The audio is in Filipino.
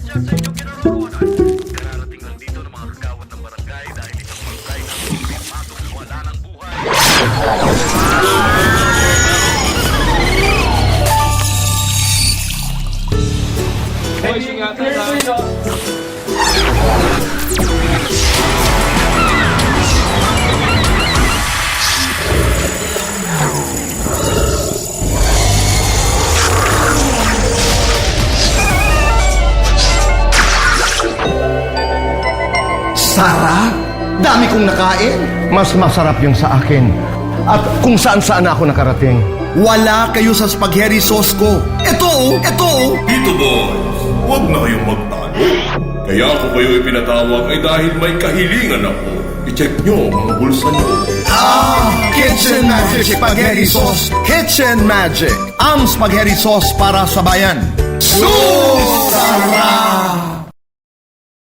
dyan sa inyong kinaroroonan. Kararating lang dito ng mga kagawad ng barangay dahil isang barangay na pinatong wala ng buhay. Boys, ingatan lang. Sarap! Dami kong nakain. Mas masarap yung sa akin. At kung saan-saan ako nakarating. Wala kayo sa spaghetti sauce ko. Ito! Dito boys, huwag na kayong magtalo. Kaya ako kayo ipinatawag ay dahil may kahilingan ako. I-check nyo ang bulsa nyo. Kitchen Magic Spaghetti Sauce. Kitchen Magic. Ang spaghetti sauce para sa bayan. So sarap!